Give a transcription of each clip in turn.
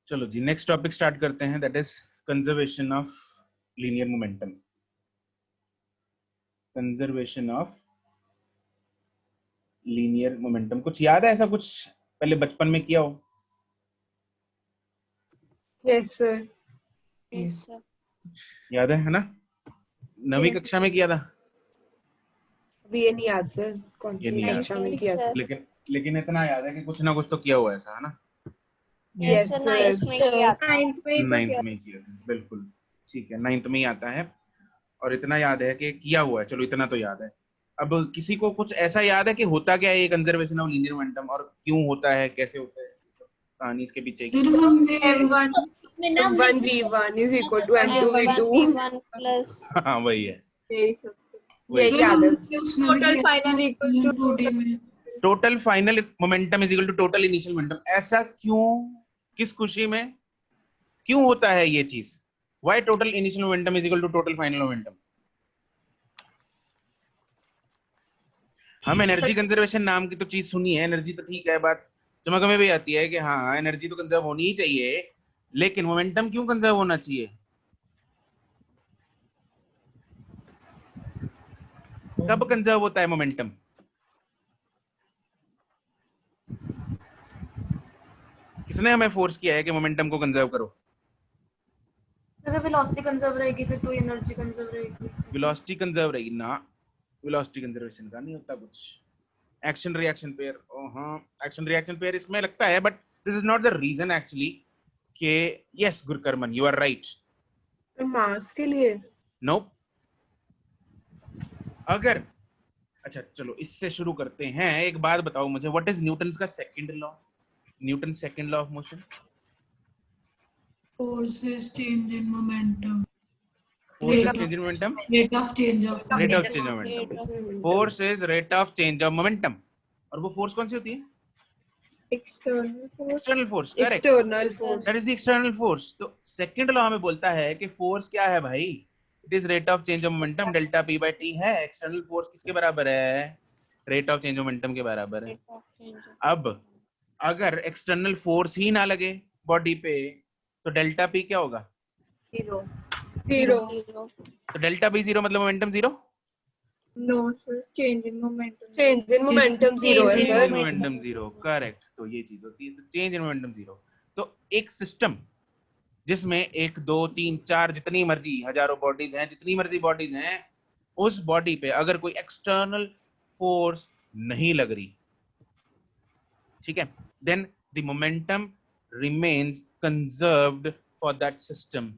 चलो जी, next topic start करते हैं, that is conservation of linear momentum. Conservation of linear momentum, कुछ याद है ऐसा कुछ पहले बचपन में किया हो? Yes sir. याद है ना? 9वीं कक्षा में किया था। अभी ये नहीं याद सर कौन ये सी नहीं याद, कक्षा में किया था। लेकिन इतना याद है कि कुछ ना कुछ तो किया हुआ है ऐसा, है ना? Yes sir. 9th में किया था, बिल्कुल ठीक है, 9th में ही आता है और इतना याद है कि किया हुआ है। चलो इतना तो याद है। अब किसी को कुछ ऐसा याद है कि होता क्या है ये कंजर्वेशन ऑफ लीनियर मोमेंटम और क्यों होता है, कैसे होता है, सब कहानी इसके पीछे की? M1 V1 is equal to M2 V2 plus हाँ वही है, यही याद है। Total final equal to total. Total final momentum is equal to total initial momentum. ऐसा क्यों, किस खुशी में, क्यों होता है ये चीज? Why total initial momentum is equal to total final momentum? हम एनर्जी कंजर्वेशन नाम की तो चीज सुनी है, एनर्जी तो ठीक है, बात समझ में भी आती है कि हाँ एनर्जी तो कंजर्व होनी ही चाहिए, लेकिन मोमेंटम क्यों कंजर्व होना चाहिए? कब कंजर्व होता है मोमेंटम? किसने हमें फोर्स किया है कि मोमेंटम को कंजर्व करो? सर वेलोसिटी कंजर्व रहेगी फिर तो एनर्जी कंजर्व रहेगी। वेलोसिटी कंजर्व रहेगी ना, वेलोसिटी कंजर्वेशन का नहीं होता कुछ। एक्शन रिएक्शन पेयर, हाँ एक्शन रिएक्शन पेयर इसमें लगता है, but this is not the reason actually के yes Gurkarman you are right. Mass के लिए नो, अगर अच्छा चलो इससे शुरू करते हैं। एक बात बताओ मुझे, व्हाट इज न्यूटन्स का second law? Newton second law of motion. Forces change in momentum. Force is change in momentum, Rate of change of rate of momentum. Change of momentum. Force is rate of change of momentum. और वो force कौन सी होती है? External force, correct, external force. That is the external force. तो second law हमें बोलता है कि फोर्स क्या है भाई? It is rate of change of momentum, delta P by T है। एक्सटर्नल फोर्स किसके बराबर है? Rate of change of momentum के बराबर है। अब अगर एक्सटर्नल फोर्स ही ना लगे बॉडी पे तो डेल्टा पी क्या होगा? जीरो। तो डेल्टा पी जीरो मतलब momentum zero. No sir, change in momentum. Change in momentum zero है change in sir. Momentum zero, correct. तो ये चीज होती है, तो चेंज इन मोमेंटम जीरो। तो एक सिस्टम जिसमें 1 2 3 4 जितनी मर्जी हजारों बॉडीज हैं, जितनी मर्जी बॉडीज हैं, उस बॉडी पे अगर कोई एक्सटर्नल फोर्स नहीं लग रही, ठीक है, then the momentum remains conserved for that system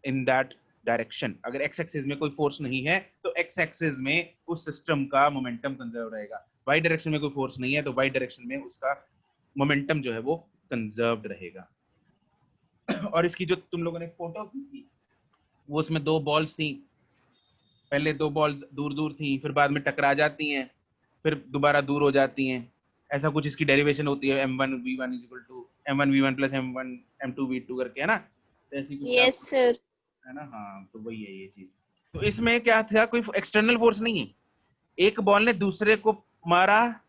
in that direction. अगर एक्स एक्सिस में कोई फोर्स नहीं है तो एक्स एक्सिस में उस सिस्टम का मोमेंटम कंजर्व रहेगा। वाई डायरेक्शन में कोई फोर्स नहीं है तो वाई डायरेक्शन में उसका मोमेंटम जो है वो कंजर्व्ड रहेगा। और इसकी जो तुम लोगों ने फोटो की थी, वो उसमें 2 बॉल्स थी, पहले 2 बॉल्स दूर दूर थी, फिर बाद में टकरा जाती हैं, फिर दोबारा दूर हो जाती हैं। ऐसा कुछ इसकी डेरिवेशन होती है, m1 v1 is equal to m1 v1 plus m1 m2 v2 करके, है ना? तो ऐसी कुछ यस सर, है ना? हाँ, तो वही है ये चीज। तो इसमें क्या था, कोई एक्सटर्नल फोर्स नहीं है, एक बॉल ने दूसरे को मारा,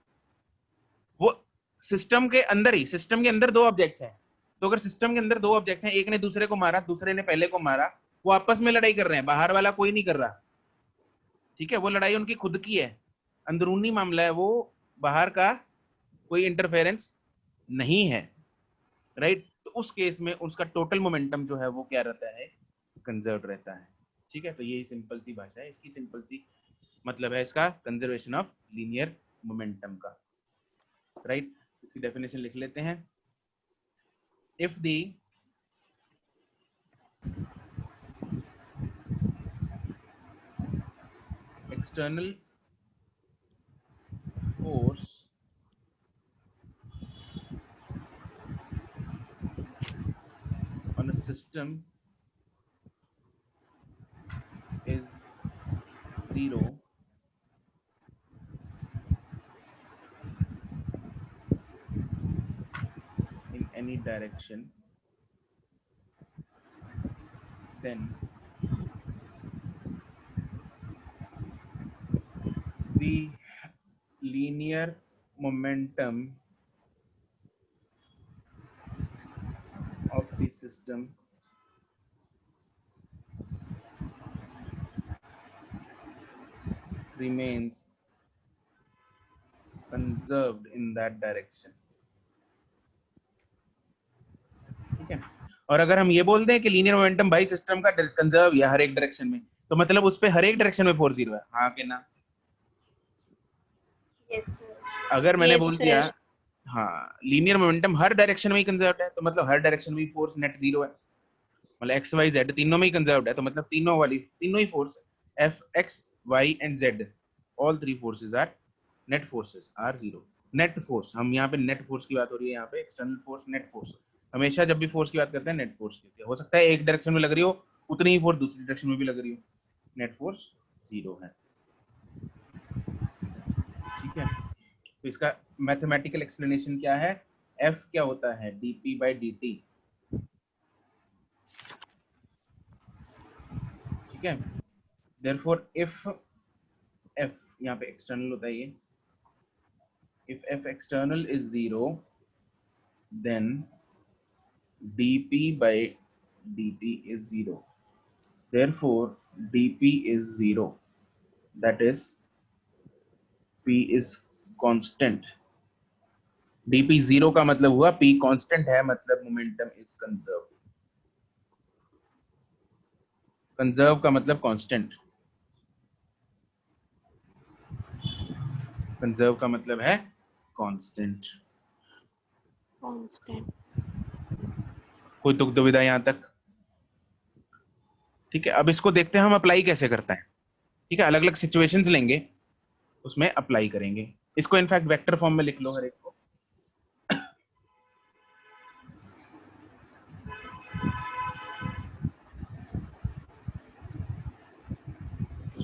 वो सिस्टम के अंदर ही, सिस्टम के अंदर 2 ऑब्जेक्ट्स हैं, तो अगर सिस्टम के अंदर 2 ऑब्जेक्ट्स हैं, एक ने दूसरे को मारा, दूसरे ने पहले को मारा, वो आपस में लड़ाई कर रहे हैं, बाहर वाला कोई नहीं कर रहा, ठीक है? वो लड़ाई उनकी खुद की है, अंदरूनी मामला है वो, बाहर का कोई इंटरफेरेंस नहीं है, राइट? तो उस केस में उसका टोटल मोमेंटम जो है वो क्या रहता है? कंजर्व रहता है, ठीक है? तो यही सिंपल सी भाषा है इसकी, सिंपल सी मतलब है इसका कंजर्वेशन ऑफ लीनियर मोमेंटम का, राइट? इसकी डेफिनेशन लिख लेते हैं। If the external force on a system is 0, in any direction, then the linear momentum the system remains conserved in that direction. ठीक है, और अगर हम ये बोल दें कि लीनियर मोमेंटम बाई सिस्टम का कंजर्व या हर एक डायरेक्शन में, तो मतलब उस पे हर एक डायरेक्शन में फोर्स जीरो है, हाँ कि ना? Yes, sir. अगर मैंने Yes, बोल sir. दिया हाँ लीनियर मोमेंटम हर डायरेक्शन में ही कंजर्व्ड है, तो मतलब हर डायरेक्शन में फोर्स नेट जीरो है, मतलब एक्स वाई जेड तीनों में ही कंजर्व्ड है, तो मतलब तीनों ही force F X Y and Z, all three forces are net forces are zero. Net force, हम यहाँ पे नेट फोर्स की बात हो रही है, यहाँ पे एक्सटर्नल फोर्स नेट फोर्स. हमेशा जब भी फोर्स की बात करते हैं नेट फोर्स कहते हैं. हो सकता है एक डायरेक्शन में लग रही हो उतनी ही फोर्स दूसरी डायरेक्शन में भी लग रही हो, नेट फोर्स जीरो है. ठीक है, तो इसका मैथमेटिकल एक्सप्लेनेशन क्या है? F क्या होता है? dp by dt. ठीक है, therefore if F यहाँ पे एक्सटर्नल होता है ये, if F external is zero then dp by dt is zero, therefore dp is zero, that is p is constant. dp zero का मतलब हुआ p कांस्टेंट है, मतलब मोमेंटम इज कंजर्व. कंजर्व का मतलब कांस्टेंट, कंजर्व का मतलब है कांस्टेंट. Constant. कोई तुक दुविधा यहां तक? ठीक है, अब इसको देखते हैं हम अप्लाई कैसे करते हैं. ठीक है, अलग अलग सिचुएशंस लेंगे, उसमें अप्लाई करेंगे. इसको इनफैक्ट वेक्टर फॉर्म में लिख लो हर एक को.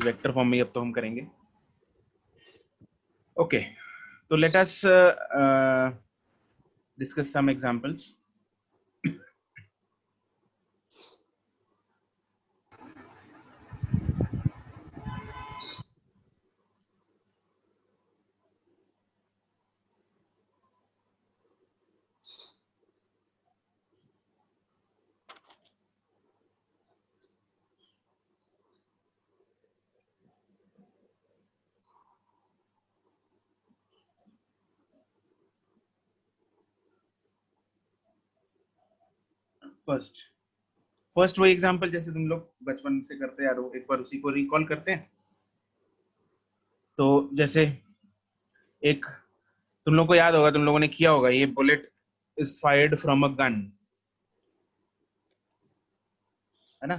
वेक्टर फॉर्म में अब तो हम करेंगे. ओके, तो let us discuss some examples. First वही एग्जांपल जैसे तुम लोग बचपन से करते आ रहे हो, एक बार उसी को रिकॉल करते हैं. तो जैसे एक, तुम लोग को याद होगा, तुम लोगों ने किया होगा, ये bullet is fired from a gun, है ना?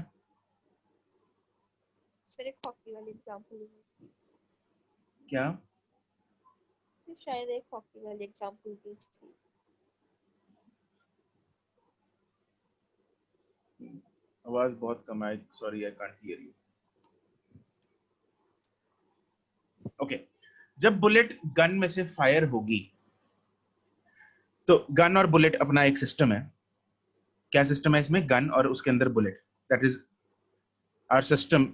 सर एक हॉकी वाली एग्जांपल क्या? शायद एक हॉकी वाली एग्जांपल दी थी. आवाज बहुत कम आई, sorry I can't hear you. Okay, जब बुलेट गन में से फायर होगी, तो गन और बुलेट अपना एक सिस्टम है. क्या सिस्टम है इसमें? गन और उसके अंदर bullet, that is our system.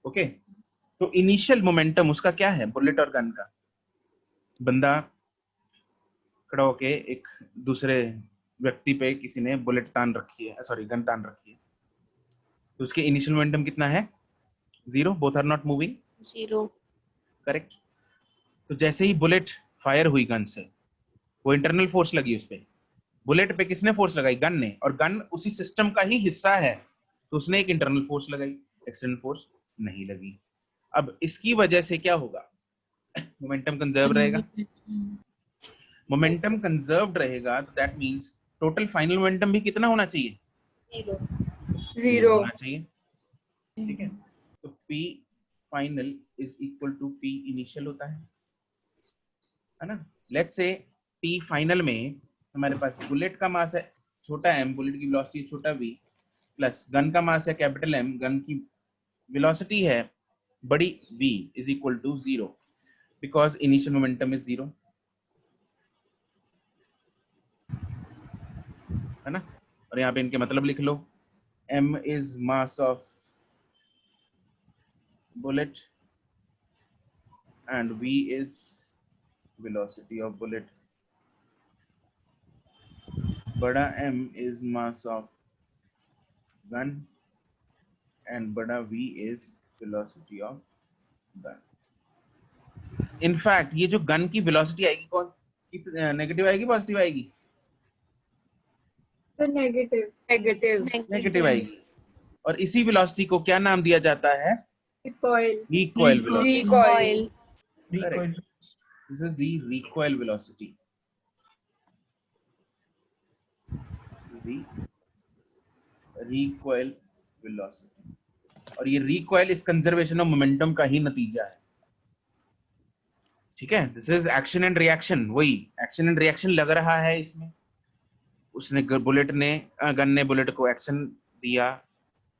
Okay, तो इनिशियल मोमेंटम उसका क्या है? बुलेट और गन का, बंदा खड़ा होके एक दूसरे व्यक्ति पे किसी ने बुलेट तान रखी है, सॉरी गन तान रखी है, तो उसके इनिशियल मोमेंटम कितना है? Zero. Both are not moving. Zero. Correct. तो जैसे ही बुलेट फायर हुई गन से, वो इंटरनल फोर्स लगी उस पे. बुलेट पे किसने फोर्स लगाई? गन ने, और गन उसी सिस्टम का ही हिस्सा है, तो उसने एक इंटरनल फोर्स लगाई, एक्सटर्नल फोर्स नहीं लगी. अब इसकी वजह से क्या होगा? मोमेंटम कंजर्व रहेगा. मोमेंटम कंजर्व्ड रहेगा, तो that means total final momentum भी कितना होना चाहिए? Zero. Zero. होना चाहिए. ठीक है, तो P final is equal to P initial होता है ना? लेट्स से P फाइनल में हमारे पास बुलेट का मास है छोटा m, बुलेट की वेलोसिटी है छोटा v, प्लस गन का मास है कैपिटल M, गन की वेलोसिटी है बड़ी v, is equal to zero, because initial momentum is zero, है ना? और यहाँ पे इनके मतलब लिख लो. m is mass of bullet and v is velocity of bullet. बड़ा M is mass of gun and बड़ा V is velocity of gun. In fact ये जो गन की वेलोसिटी आएगी कौन नेगेटिव आएगी पॉजिटिव आएगी? तो नेगेटिव नेगेटिव आएगी। और इसी वेलोसिटी को क्या नाम दिया जाता है? Recoil recoil velocity. Recoil Recoil. This is the recoil velocity. This is the recoil velocity. और ये recoil इस कंजर्वेशन ऑफ मोमेंटम का ही नतीजा है। ठीक है, this is action and reaction. वही एक्शन एंड रिएक्शन लग रहा है इसमें। उसने गन ने बुलेट को एक्शन दिया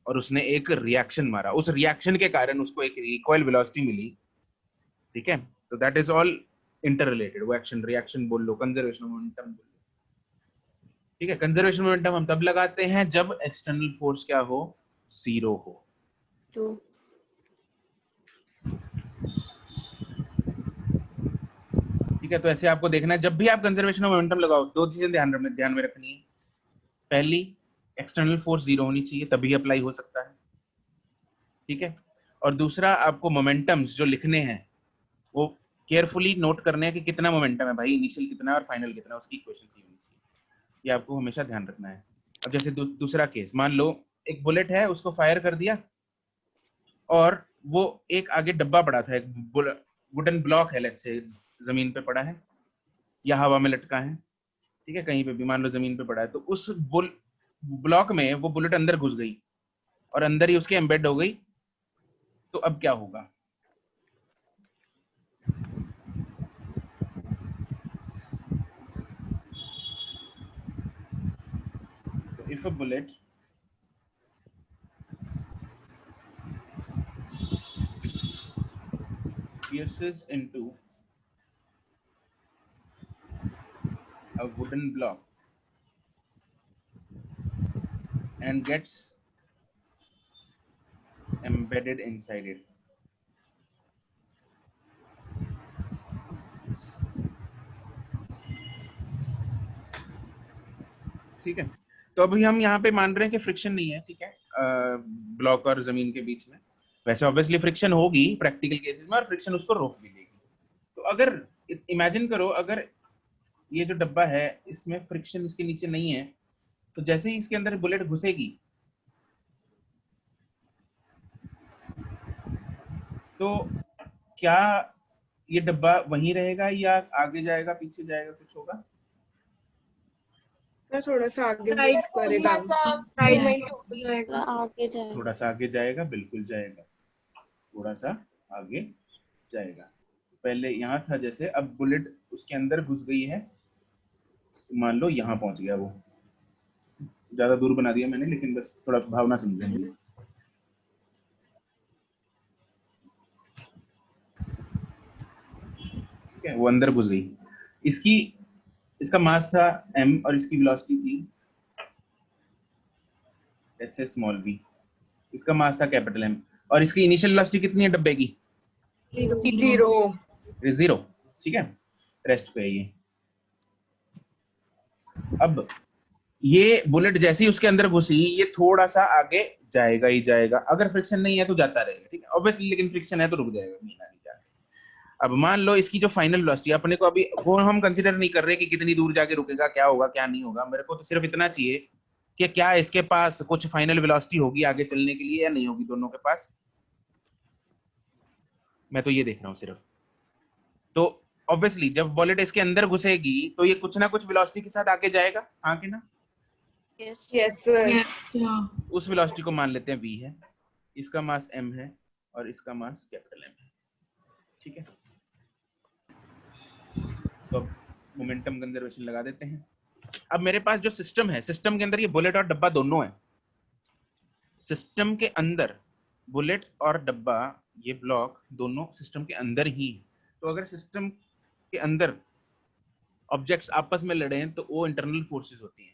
और उसने एक रिएक्शन मारा, उस रिएक्शन के कारण उसको एक रिकॉइल वेलोसिटी मिली। ठीक है, तो that is all inter related. वो एक्शन रिएक्शन बोल लो, कंजर्वेशन मोमेंटम बोल लो। ठीक है, कंजर्वेशन मोमेंटम हम तब लगाते हैं जब एक्सटर्नल फोर्स क्या हो? 0 हो। तो ठीक है, तो ऐसे आपको देखना है जब भी आप कंजर्वेशन ऑफ मोमेंटम लगाओ, दो चीजें ध्यान में रखनी है। पहली, एक्सटर्नल फोर्स 0 होनी चाहिए, तभी अप्लाई हो सकता है। ठीक है, और दूसरा, आपको मोमेंटम्स जो लिखने हैं वो केयरफुली नोट करने हैं कि कितना मोमेंटम है भाई, इनिशियल कितना है और फाइनल कितना है, उसकी इक्वेशन सी होनी चाहिए। ये आपको हमेशा ध्यान रखना है। अब जैसे दूसरा केस, मान लो एक बुलेट है, उसको फायर कर दिया और वो एक आगे डब्बा पड़ा था, एक वुडन ब्लॉक है, लेट्स से जमीन पे पड़ा है या हवा में लटका है। ठीक है, कहीं पे भी मान लो जमीन पे पड़ा है, तो उस ब्लॉक में वो बुलेट अंदर घुस गई और अंदर ही उसके एम्बेड हो गई। तो अब क्या होगा? तो if a bullet pierces into a wooden block and gets embedded inside it, ठीक है। तो अभी हम यहाँ पे मान रहे हैं कि फ्रिक्शन नहीं है, ठीक है, ब्लॉक और जमीन के बीच में। वैसे ऑब्वियसली फ्रिक्शन होगी प्रैक्टिकल केसेस में, और फ्रिक्शन उसको रोक भी देगी। तो अगर इमेजिन करो, अगर ये जो डब्बा है इसमें फ्रिक्शन इसके नीचे नहीं है, तो जैसे ही इसके अंदर बुलेट घुसेगी तो क्या ये डब्बा वहीं रहेगा या आगे जाएगा, पीछे जाएगा, कुछ होगा? थोड़ा सा आगे Right. move करेगा, थोड़ा सा Right. मूवमेंट होगा, आगे जाएगा। थोड़ा सा आगे जाएगा, बिल्कुल जाएगा, थोड़ा सा आगे जाएगा। पहले यहाँ था जैसे, अब बुलेट उसके अंदर घुस गई है, तो मान लो यहाँ पहुंच गया। वो ज्यादा दूर बना दिया मैंने, लेकिन बस थोड़ा भावना समझेंगे। ठीक है, वो अंदर घुस गई। इसका मास था m और इसकी वेलोसिटी थी लेट्स से स्मॉल v। इसका मास था कैपिटल M और इसकी इनिशियल वेलोसिटी कितनी है डब्बे की? 0। ठीक है, रेस्ट पे है ये। अब ये बुलेट जैसे ही उसके अंदर घुसी, ये थोड़ा सा आगे जाएगा ही जाएगा। अगर फ्रिक्शन नहीं है तो जाता रहेगा, ठीक है ऑब्वियसली, लेकिन फ्रिक्शन है तो रुक जाएगा, नहीं जाएगा। अब मान लो इसकी जो फाइनल वेलोसिटी, अपने को अभी वो हम कंसीडर नहीं कर रहे कि कितनी दूर जाके रुकेगा, क्या होगा क्या नहीं होगा। मेरे को तो सिर्फ इतना चाहिए कि क्या इसके पास कुछ फाइनल वेलोसिटी होगी आगे चलने के लिए या नहीं होगी, दोनों के पास। मैं तो ये देख रहा हूँ सिर्फ। तो ऑब्वियसली जब बुलेट इसके अंदर घुसेगी तो ये कुछ ना कुछ वेलोसिटी के साथ आगे जाएगा, हाँ कि ना? Yes Yes, sir. Yes, sir. उस वेलोसिटी को मान लेते हैं v है, इसका मास m है और इसका मास कैपिटल M है। ठीक है, तो मोमेंटम कंजर्वेशन लगा देते हैं। अब मेरे पास जो सिस्टम है, सिस्टम के अंदर ये बुलेट और डब्बा दोनों है। सिस्टम के अंदर बुलेट और डब्बा, ये ब्लॉक दोनों सिस्टम के अंदर ही है। तो अगर सिस्टम के अंदर ऑब्जेक्ट्स आपस में लड़े हैं तो वो इंटरनल फोर्सेस होती हैं।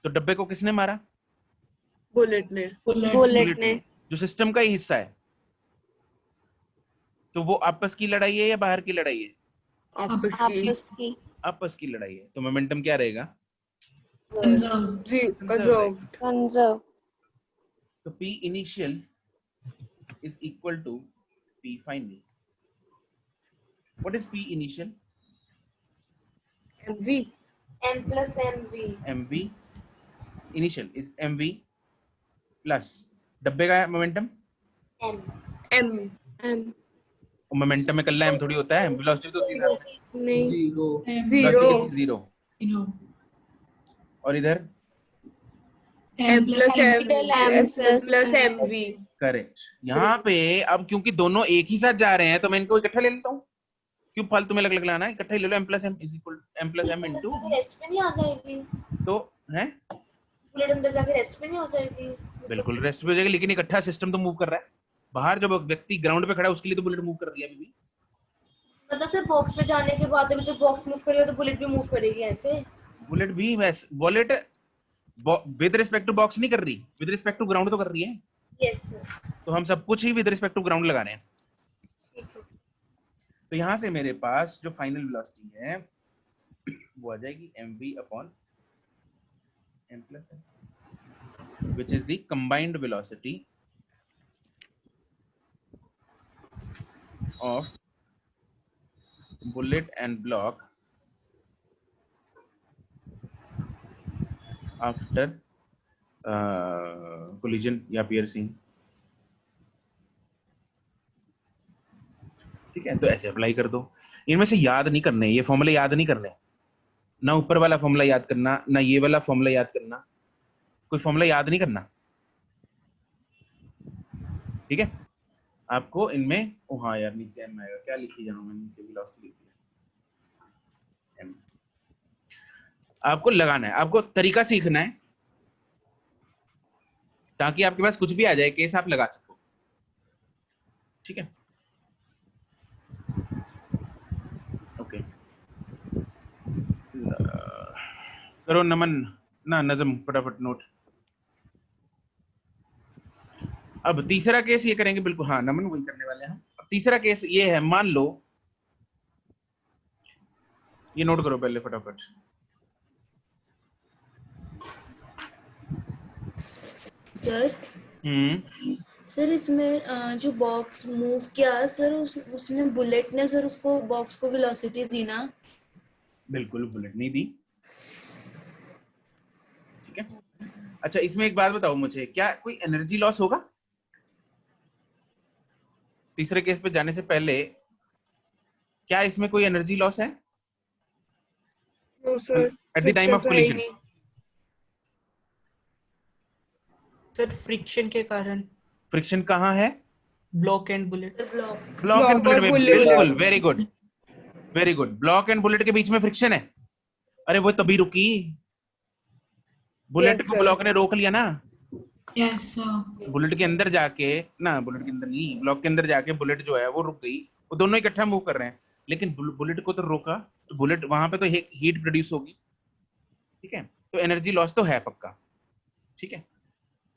तो डब्बे को किसने मारा? बुलेट ने बुलेट ने। जो सिस्टम का ही हिस्सा है। तो वो आपस की लड़ाई है या बाहर की लड़ाई है? आपस की आपस की आपस की लड़ाई है, तो मोमेंटम क्या रहेगा? Conserved. जी Conserved. कंजर्व्ड कंजर्व तो P initial is equal to P final. What is P initial? MV M plus MV. MV initial is MV plus डब्बे का momentum, M. M M momentum में कल्ला m थोड़ी होता है, वेलोसिटी तो होती है साथ में, नहीं M. Zero velocity 0। 0. और इधर M plus M capital M plus MV correct. यहाँ पे अब क्योंकि दोनों एक ही साथ जा रहे हैं तो मैं इनको इकट्ठा ले लेता हूँ, क्यों फालतू में लग लाना है, इकट्ठा ही ले लो। m plus M is equal m plus M into जाके रेस्ट पे नहीं आ जाएगी? तो है बुलेट अंदर जाके रेस्ट पे नहीं हो जाएगी? बिल्कुल रेस्ट पे हो जाएगी, लेकिन इकट्ठा सिस्टम तो मूव कर रहा है। बाहर जब व्यक्ति ग्राउंड पे खड़ा है उसके लिए तो बुलेट मूव कर रही है अभी भी। मतलब सर बॉक्स पे जाने के बाद जब बॉक्स मूव करेगा तो बुलेट भी मूव करेगी ऐसे? बुलेट भी वैसे bullet with respect to box नहीं कर रही, विद रिस्पेक्ट टू ग्राउंड तो कर रही है। यस सर, तो हम सब कुछ ही विद रिस्पेक्ट टू ग्राउंड लगा रहे हैं। ठीक है। तो यहाँ से मेरे पास जो फाइनल वेलोसिटी है वो आ जाएगी mv upon m plus m, which is the combined velocity of bullet and block after collision या piercing। ठीक है, तो ऐसे अप्लाई कर दो। इनमें से याद नहीं करने, ये फॉर्मूले याद नहीं करने, ना ऊपर वाला फॉर्मूला याद करना, ना ये वाला फॉर्मूला याद करना, कोई फॉर्मूला याद नहीं करना। ठीक है, आपको इनमें ओ हाँ यार नीचे एम आएगा, क्या लिखी जाऊँ मैं, नीचे वेलोसिटी लिखी है एम। आपको लगाना है, आपको तरीका सीखना है ताकि आपके पास कुछ भी आ जाए केस आप लगा सको। ठीक है, ओके करो नमन ना नजम फटाफट नोट। अब तीसरा केस ये करेंगे, बिल्कुल हाँ नमन वही करने वाले हैं। अब तीसरा केस ये है, मान लो ये नोट करो पहले फटाफट। सर सर इसमें जो बॉक्स मूव किया सर उसमें बुलेट ने सर उसको बॉक्स को वेलोसिटी दी ना? बिल्कुल बुलेट नहीं दी। ठीक है, अच्छा इसमें एक बात बताओ मुझे, क्या कोई एनर्जी लॉस होगा तीसरे केस पे जाने से पहले? क्या इसमें कोई एनर्जी लॉस है no sir, at the time of collision? Sir friction के कारण। फ्रिक्शन कहाँ है? Block and bullet. Block and bullet में, bullet। बिल्कुल very good very good. Block and bullet के बीच में फ्रिक्शन है। अरे वो तभी रुकी, बुलेट Yes, को sir. ब्लॉक ने रोक लिया ना। Yes, sir. बुलेट के अंदर जाके ना, बुलेट के अंदर नहीं, ब्लॉक के अंदर जाके बुलेट जो है वो रुक गई। वो दोनों इकट्ठा मूव कर रहे हैं, लेकिन बुलेट को तो रोका, तो बुलेट वहां पे तो हीट प्रोड्यूस होगी। ठीक है, तो एनर्जी लॉस तो है पक्का। ठीक है,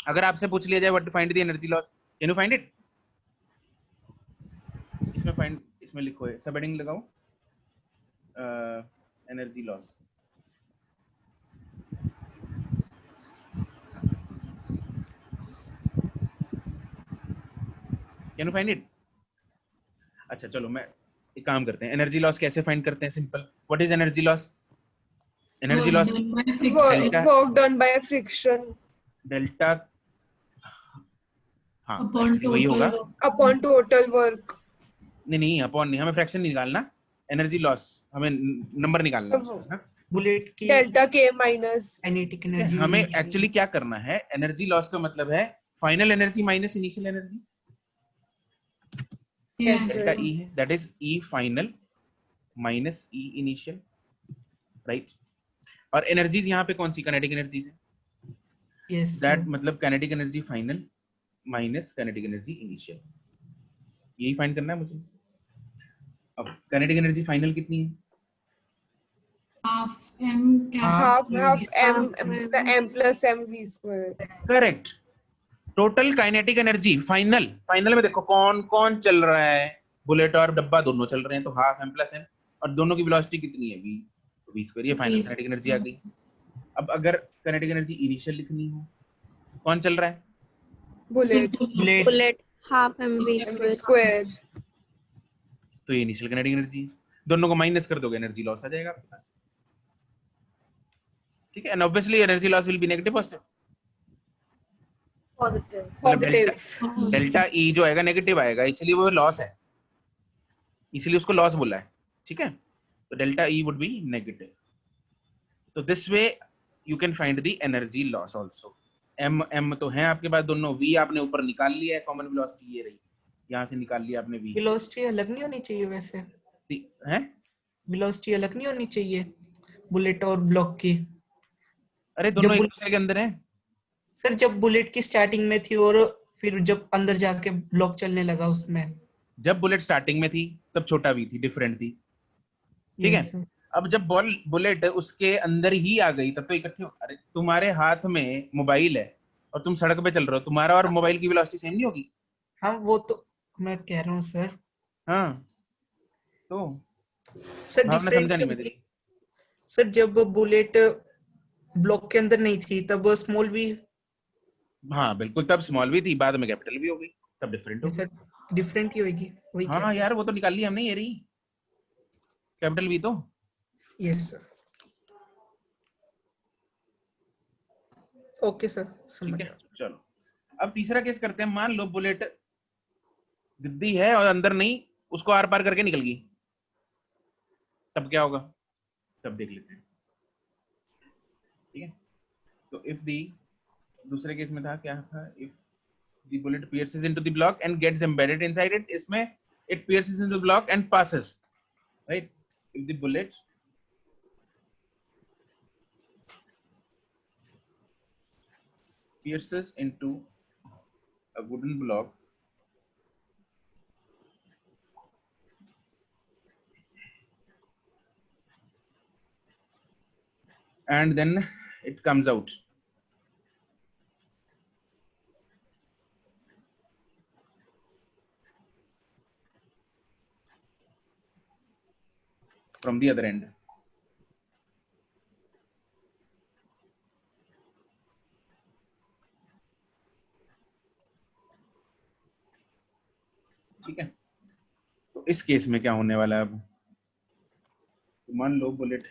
अगर आपसे पूछ लिया जाए what to find the energy loss, can you find it? इसमें लिखो है, सब हेडिंग लगाओ energy loss. Can you find it? अच्छा चलो मैं एक काम करते हैं, एनर्जी लॉस कैसे फाइंड करते हैं? Simple, what is energy loss? Energy loss work done by friction delta, हाँ Upon actually वही total होगा। work. Upon total work. नहीं अपॉन नहीं, हमें फ्रैक्शन नहीं निकालना, एनर्जी लॉस हमें नंबर निकालना है उसका, हाँ? बुलेट की डेल्टा के माइनस काइनेटिक एनर्जी। हमें एक्चुअली क्या करना है, एनर्जी लॉस का मतलब है final energy minus initial energy. Yes, delta sir. ई है, that is E final minus E initial, right? और एनर्जीज यहाँ पे कौन सी काइनेटिक एनर्जीज है? यस दैट मतलब kinetic energy final minus kinetic energy initial, यही फाइंड करना है मुझे। अब काइनेटिक एनर्जी फाइनल कितनी है? Half M. Half M plus M V square. Correct. Total kinetic energy final में देखो कौन कौन चल रहा है, बुलेट और डब्बा दोनों चल रहे हैं, तो हाफ एम प्लस एम। और दोनों की वेलोसिटी कितनी है v, तो v स्क्वायर, ये फाइनल V काइनेटिक एनर्जी आ गई। अब अगर काइनेटिक एनर्जी इनिशियल लिखनी हो, कौन चल रहा है? Bullet bullet bullet half mv square. Square तो ये इनिशियल काइनेटिक एनर्जी है, दोनों को माइनस कर दोगे एनर्जी लॉस आ जाएगा आपके पास, ठीक है। And obviously energy loss will be negative positive, Positive. Positive delta E जो आएगा नेगेटिव आएगा, इसलिए वो लॉस है, इसलिए उसको लॉस बोला है, ठीक है। तो delta E would be negative. तो this way you can find the energy loss also. Um तो है आपके पास दोनों, वी आपने ऊपर निकाल लिया है, कॉमन वेलोसिटी ये रही, यहाँ से निकाल लिया आपने वी वेलोसिटी अलग नहीं होनी चाहिए वैसे, है। वेलोसिटी अलग नहीं होनी चाहिए बुलेट और ब्लॉक की। अरे दोनों जब एक बुल- दूसरे के अंदर हैं। सर जब बुलेट की स्टार्टिंग में थी और फिर जब अंदर जाके ब्लॉक चलने लगा उसमें। जब बुलेट स्टार्टिंग में थी तब छोटा वी थी, डिफरेंट थी, ठीक है। Yes, sir. अब जब बुलेट उसके अंदर ही आ गई तब तो इकट्ठे अरे तुम्हारे हाथ में मोबाइल है और तुम सड़क पे चल रहे हो, तुम्हारा और मोबाइल की वेलोसिटी सेम नहीं होगी? हाँ वो तो मैं कह रहा हूँ सर। हाँ तो सर भावना different समझा नहीं मैं क्यों- तेरी। सर जब बुलेट ब्लॉक के अंदर नहीं थी तब स्मॉल भी, हाँ बिल्कुल, तब स्मॉल भी थी, बाद में कैपिटल भी हो गई, तब डिफरेंट हो गई। सर डिफरेंट ही होगी वही। हाँ यार वो तो निकाल ली हमने, ये रही कैपिटल भी तो। Yes sir. ओके सर समझ ठीक है गया। चलो, अब तीसरा केस करते हैं। मान लो बुलेट जिद्दी है और अंदर नहीं, उसको आर पार करके निकल गई, तब क्या होगा? तब देख लेते हैं, ठीक है। तो इफ दी, दूसरे केस में था क्या था, if the bullet pierces into the block and gets embedded inside it, इसमें it pierces into the block and passes, right? If the bullet pierces into a wooden block and then it comes out, from the other end, ठीक है। तो इस case में क्या होने वाला है अब? तो मान लो बुलेट,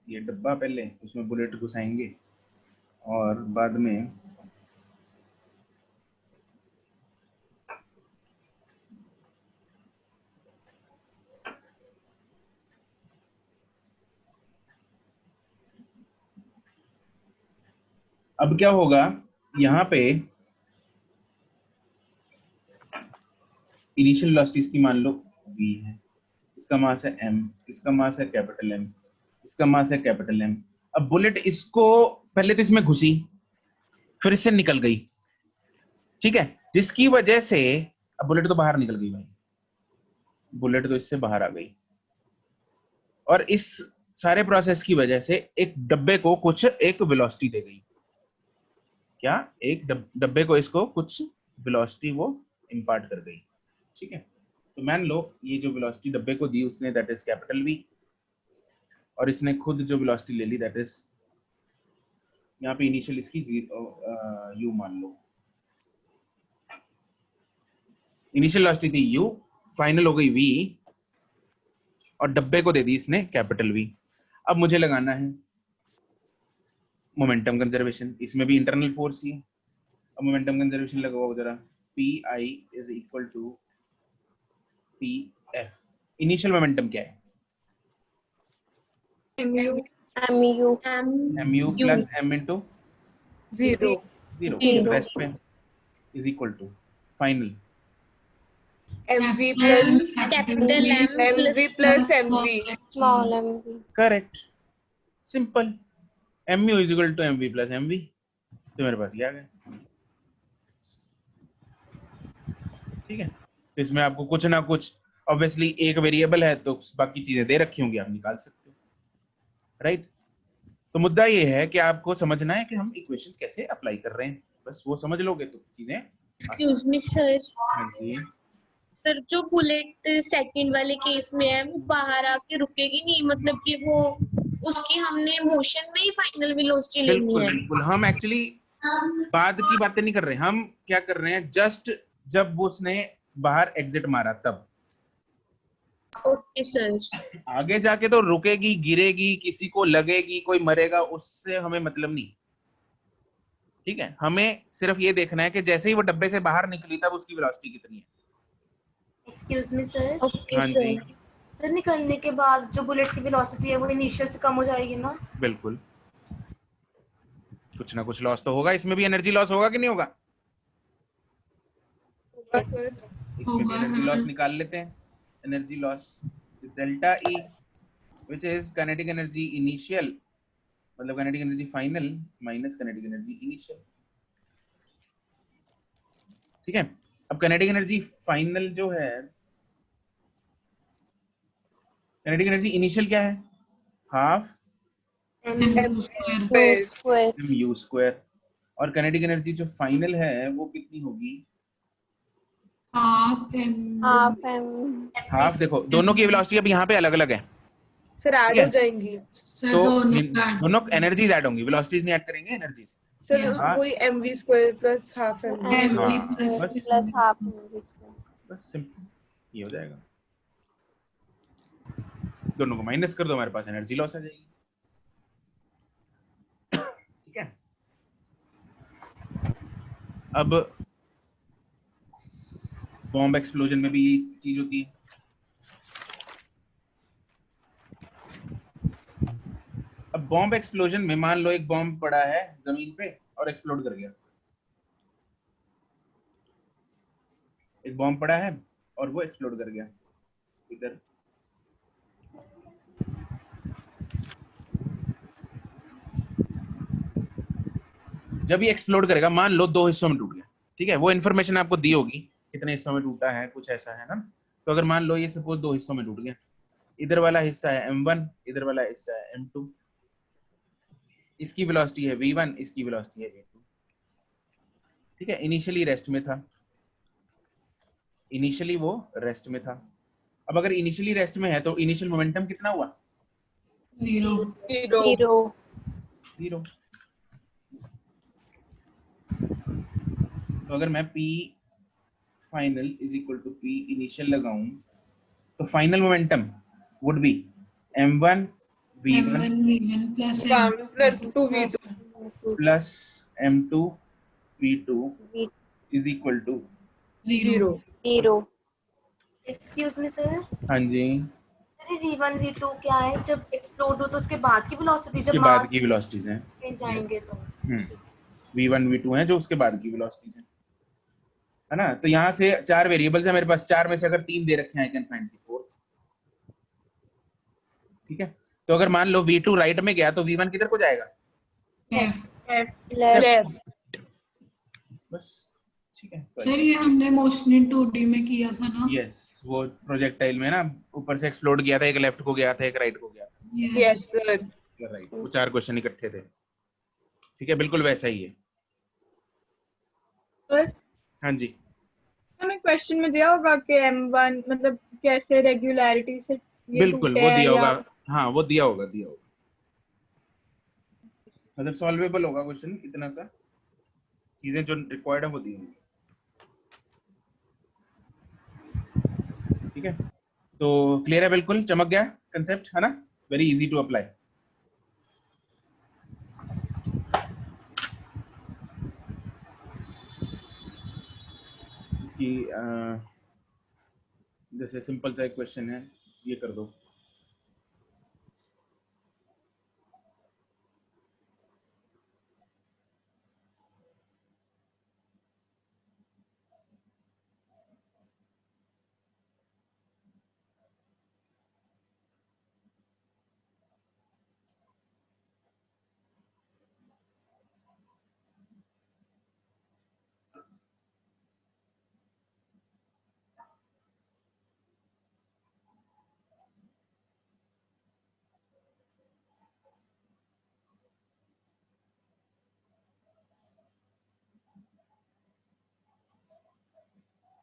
ये डब्बा पहले, उसमें बुलेट घुसाएंगे और बाद में अब क्या होगा, यहाँ पे इनिशियल वेलोसिटी इसकी मान लो v है, इसका मास है m, इसका मास है कैपिटल M, इसका मास है कैपिटल M। अब बुलेट इसको पहले तो इसमें घुसी, फिर इससे निकल गई, ठीक है, जिसकी वजह से अब बुलेट तो बाहर निकल गई भाई, बुलेट तो इससे बाहर आ गई, और इस सारे प्रोसेस की वजह से एक डब्बे को कुछ एक वेलोसिटी दे गई। क्या? एक डब्बे को इसको कुछ वेलोसिटी वो इंपार्ट कर गई, ठीक है। तो मान लो ये जो वेलोसिटी डब्बे को दी उसने, दैट इज कैपिटल V, और इसने खुद जो वेलोसिटी ले ली दैट इज, यहाँ पे इनिशियल इसकी u मान लो, इनिशियल वेलोसिटी थी u, फाइनल हो गई v, और डब्बे को दे दी इसने कैपिटल V। अब मुझे लगाना है मोमेंटम कंजर्वेशन, इसमें भी इंटरनल फोर्स ही है। अब मोमेंटम कंजर्वेशन लगाओ जरा, PI is equal to PF। Initial momentum क्या है? mu plus m into 0 0, rest पे is equal to final mv plus capital M mv plus mv small mv। Correct, simple, mu is equal to mv plus mv। तो मेरे पास ये आ गया, ठीक है। तो इसमें आपको कुछ ना कुछ, ऑब्वियसली एक वेरिएबल है तो बाकी चीजें दे रखी होंगी, आप निकाल सकते हो, राइट। तो मुद्दा ये है कि आपको समझना है कि हम इक्वेशंस कैसे अप्लाई कर रहे हैं, बस वो समझ लोगे तो चीजें। एक्सक्यूज मी सर, हाँ जी, सर जो बुलेट सेकंड वाले केस में है वो बाहर आके रुकेगी नहीं, मतलब कि वो उसकी हमने मोशन में ही फाइनल वेलोसिटी लेनी बिल्कुल है। बिल्कुल, हम एक्चुअली बाद की बातें नहीं कर रहे, हम क्या कर रहे हैं, जस्ट जब वो उसने बाहर एग्जिट मारा तब। Okay sir. आगे जाके तो रुकेगी, गिरेगी, किसी को लगेगी, कोई मरेगा, उससे हमें मतलब नहीं। ठीक है, हमें सिर्फ ये देखना है कि जैसे ही वो डब्बे से बाहर निकली तब उसकी वेलोसिटी कितनी है। Excuse me sir. ओके हाँ जी, सर। सर निकलने के बाद जो बुलेट की वेलोसिटी है वो इनिशियल से कम हो जाएगी ना? बिल्कुल, कुछ ना कुछ लॉस तो होगा, इसमें भी एनर्जी लॉस होगा कि नहीं होगा? सर इसमें भी एनर्जी लॉस निकाल लेते हैं। Energy loss delta E, which is kinetic energy initial, मतलब kinetic energy final minus kinetic energy initial. ठीक है, अब काइनेटिक एनर्जी फाइनल जो है, काइनेटिक एनर्जी इनिशियल क्या है? हाफ M2 square. Two square M U square, और काइनेटिक एनर्जी जो फाइनल है वो कितनी होगी? Half M. Half M half. देखो दोनों की वेलोसिटी अब यहाँ पे अलग अलग है, सर ठीक ऐड हो है, जाएंगी। सर तो दोनों दोनों एनर्जीज ऐड होंगी, वेलोसिटीज नहीं ऐड करेंगे, एनर्जीज। सर हाँ वही mv square plus half mv M M V हाँ, plus बस प्लस हाफ एम स्क्वायर। बस सिंपल, ये हो जाएगा। दोनों को माइनस कर दो, हमारे पास एनर्जी लॉस आ जाएगी। ठीक है, अब बॉम्ब एक्सप्लोजन में भी ये चीज होती है। अब बॉम्ब एक्सप्लोजन में मान लो एक बॉम्ब पड़ा है जमीन पे और एक्सप्लोड कर गया। एक बॉम्ब पड़ा है और वो एक्सप्लोड कर गया इधर। जब ये एक्सप्लोड करेगा, मान लो दो हिस्सों में टूट गया, ठीक है, वो इन्फॉर्मेशन आपको दी होगी कितने हिस्सों में टूटा है, कुछ ऐसा है ना। तो अगर मान लो ये सपोज दो हिस्सों में टूट गया, इधर वाला हिस्सा है m1, इधर वाला हिस्सा है m2, इसकी वेलोसिटी है v1, इसकी वेलोसिटी है v2। ठीक है, इनिशियली रेस्ट में था, इनिशियली वो रेस्ट में था। अब अगर इनिशियली रेस्ट में है तो इनिशियल मोमेंटम कितना हुआ? 0. जीरो। जीरो। जीरो। तो अगर मैं p final is equal to p initial लगाऊं तो final momentum would be m1 v1 M1 V1 plus one M2 plus V2 two v2 plus m2 v2 is equal to 0. Zero. Zero. Excuse me sir. हाँ जी, sir ये v1 v2 क्या है? जब explode हो तो उसके बाद की वेलोसिटी, जब उसके बाद मास की वेलोसिटीज हैं। में जाएंगे तो v1 v2 है जो उसके बाद की वेलोसिटीज हैं, है ना। तो यहाँ से चार वेरिएबल्स है मेरे पास, चार में से अगर तीन दे रखे हैं, I can find the fourth. ठीक है, तो अगर मान लो v2 राइट में गया तो v1 किधर को जाएगा? F. लेफ्ट। लेफ्ट। बस, ठीक है। सर ये हमने मोशन इन 2D में किया था ना? यस, वो प्रोजेक्टाइल में ना ऊपर से एक्सप्लोड किया था, एक लेफ्ट को गया था, एक राइट को गया था। Yes. Yes sir. राइट, वो चार क्वेश्चन इकट्ठे थे। ठीक है, बिल्कुल वैसा ही है। सर हाँ जी, हमें क्वेश्चन में दिया होगा कि m1 मतलब कैसे रेगुलरिटी से ये बिल्कुल टूटे वो हैं दिया या होगा। हाँ वो दिया होगा, दिया होगा, मतलब सॉल्वेबल होगा क्वेश्चन, इतना सा चीजें जो रिक्वायर्ड है वो दी होंगी। ठीक है, तो क्लियर है, बिल्कुल चमक गया कंसेप्ट, है ना, वेरी इजी टू अप्लाई। इसकी जैसे सिंपल सा एक क्वेश्चन है, ये कर दो।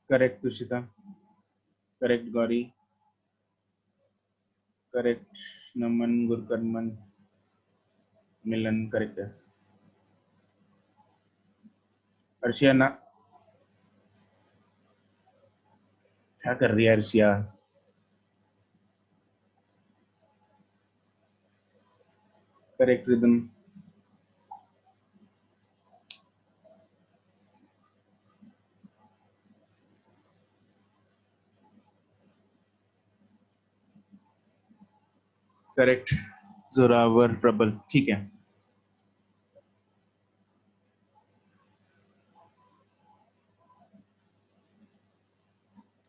Correct Tushita. Correct Gauri, correct Naman, Gurkarman, Milan, correct है। अर्शिया ना, क्या कर रही है अर्शिया? करेक्ट रिदम, करेक्ट जोरावर, प्रबल, ठीक है।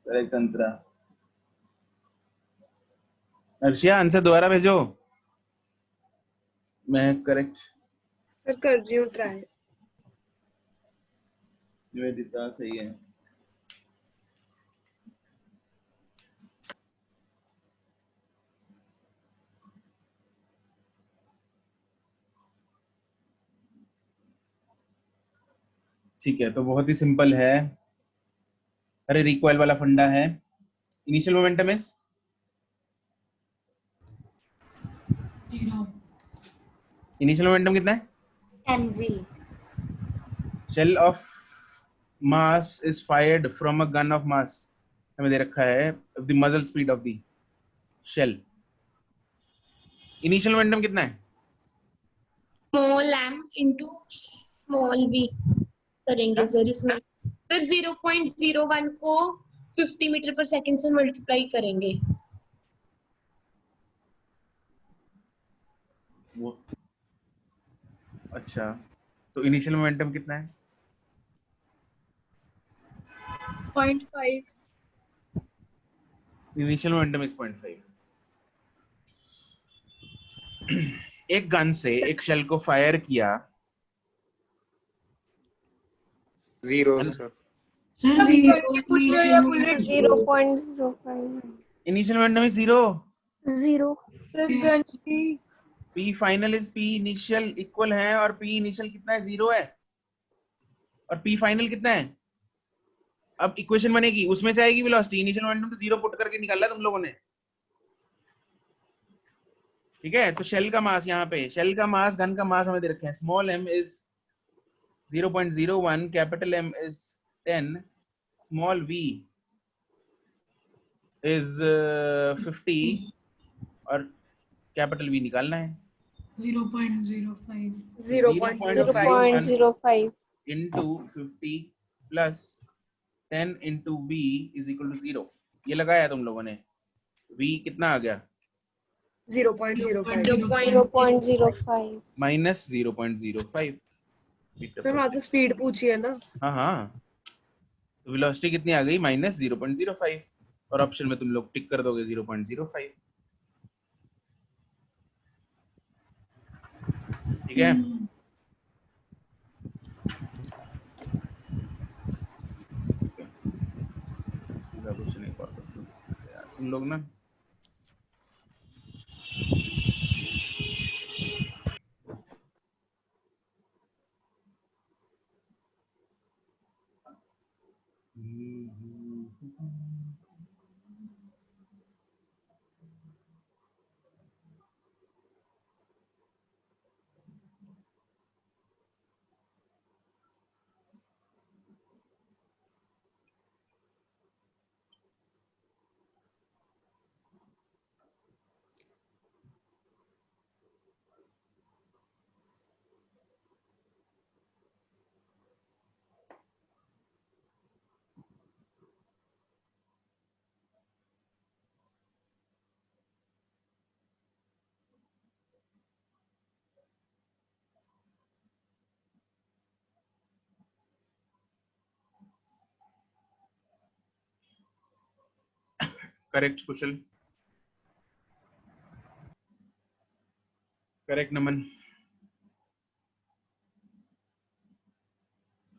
करेक्ट अंतरा। अर्शिया आंसर दोबारा भेजो। मैं करेक्ट। सर कर रही हूँ ट्राई। निवेदिता सही है। ठीक है, तो बहुत ही सिंपल है। अरे रिकॉइल वाला फंडा है। Initial momentum is 0. Initial momentum कितना है? mv. Shell of mass is fired from a gun of mass, हमें दे रखा है the muzzle speed of the shell. Initial momentum कितना है? Small m into small v करेंगे सर इसमें। सर 0.01 को 50 मीटर पर सेकंड से मल्टीप्लाई करेंगे। वो अच्छा, तो इनिशियल मोमेंटम कितना है? 0.5. Initial momentum is 0.5। एक गन से एक शेल को फायर किया, 0 सर। सर सब 0 करके पूछ रहे हो इनिशियल या momentum. Bullet? 0.05 initial momentum is 0। 0 sir gun की P final is P initial equal है, और P इनिशियल कितना है? 0 है। और P फाइनल कितना है? अब इक्वेशन बनेगी, उसमें से आएगी वेलोसिटी। इनिशियल मोमेंटम तो 0 पुट करके निकाला तुम लोगों ने, ठीक है। तो शेल का मास, यहाँ पे शेल का मास, गन का मास हमें दे रखे हैं। Small m is 0.01, capital M is 10, small v is 50, और कैपिटल V निकालना है। 0.05. 0.01 0.05 into 50 plus 10 into v is equal to 0। ये लगाया तुम लोगों ने। v कितना आ गया? 0.05। 0.05 माइनस 0.05। सर वहाँ तो स्पीड पूछी है ना। हाँ हाँ, तो वेलोसिटी कितनी आ गई? माइनस 0.05, और ऑप्शन में तुम लोग टिक कर दोगे 0.05, ठीक है। क्वेश्चन एक और कर दो यार तुम लोग ना। Correct Kushal, correct Naman,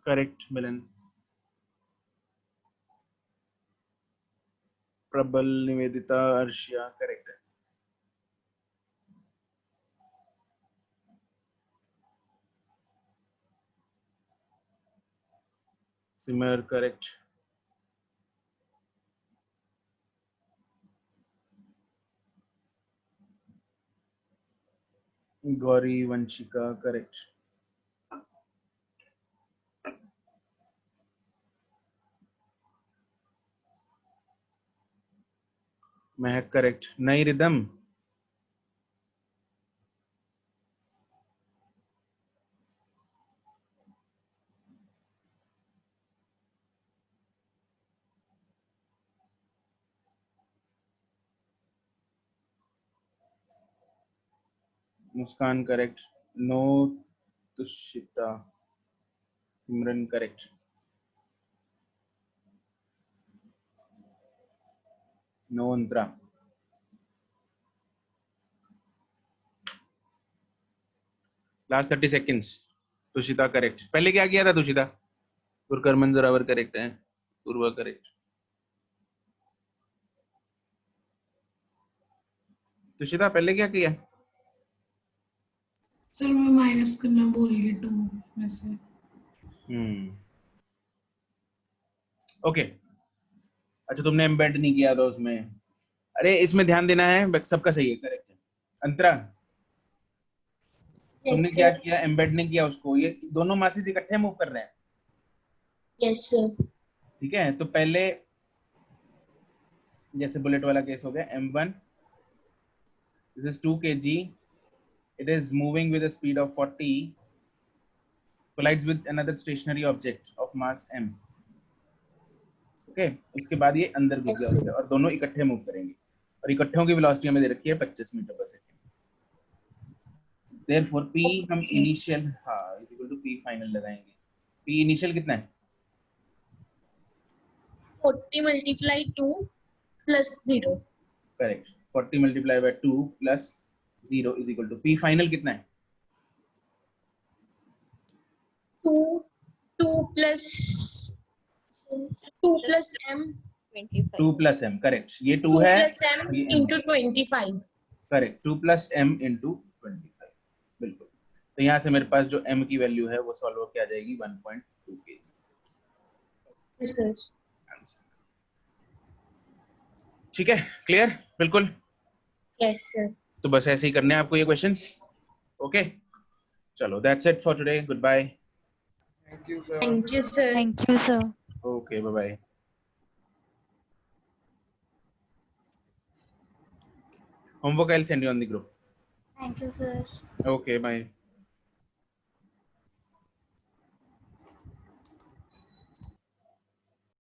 correct Milan, Prabal, Nivedita, Arshia, correct है। Simar correct, Gauri Vanshika correct. Mahak correct. नई Ridham. Muskan correct. No Tushita. Simran correct. No Antara. Last 30 seconds. Tushita correct. पहले क्या किया था तुषिता? गुरकर्मन जरावर करेक्ट है. पूर्वा करेक्ट. तुषिता पहले क्या किया? सर मैं माइनस करना भूल गई 2 में से. ओके. अच्छा तुमने एम्बेड नहीं किया था उसमें. अरे इसमें ध्यान देना है. सबका सही है. करेक्ट है. अंतरा तुमने Yes, क्या sir. किया? एम्बेड नहीं किया उसको. ये दोनों मासेस इकट्ठे मूव कर रहे हैं. Yes, sir. ठीक है. तो पहले जैसे बुलेट वाला केस हो गया. M1 this is 2 kg. It is moving with a speed of 40. Collides with another stationary object of mass m. Okay. उसके बाद ये अंदर घुस Yes, गया sir. उसके और दोनों इकट्ठे मूव करेंगे. और इकट्ठों की वेलोसिटी हमें दे रखी है 25 मीटर पर सेकंड. Therefore P हम Okay. Initial is equal to P final लगाएंगे. P इनिशियल कितना है? 40 multiply 2 plus 0. Correct. 40 multiplied by 2 plus 0 is equal to P final कितना है? 2 plus m 25. 2 plus m. Correct. ये 2 2 है. plus m ये m into है. 25. करेक्ट. 2 plus m into 25. बिल्कुल. तो यहाँ से मेरे पास जो m की वैल्यू है वो सॉल्व होके आ जाएगी 1.2 kg. Yes, sir. ठीक है. क्लियर? बिल्कुल. Yes, sir. तो बस ऐसे ही करने हैं आपको ये क्वेश्चंस. ओके. चलो that's it for today. Good bye. Thank you, sir. Thank you, sir. Thank you, sir. Okay. Bye bye. Homework I'll send you on the group. Thank you, sir. Okay. Bye.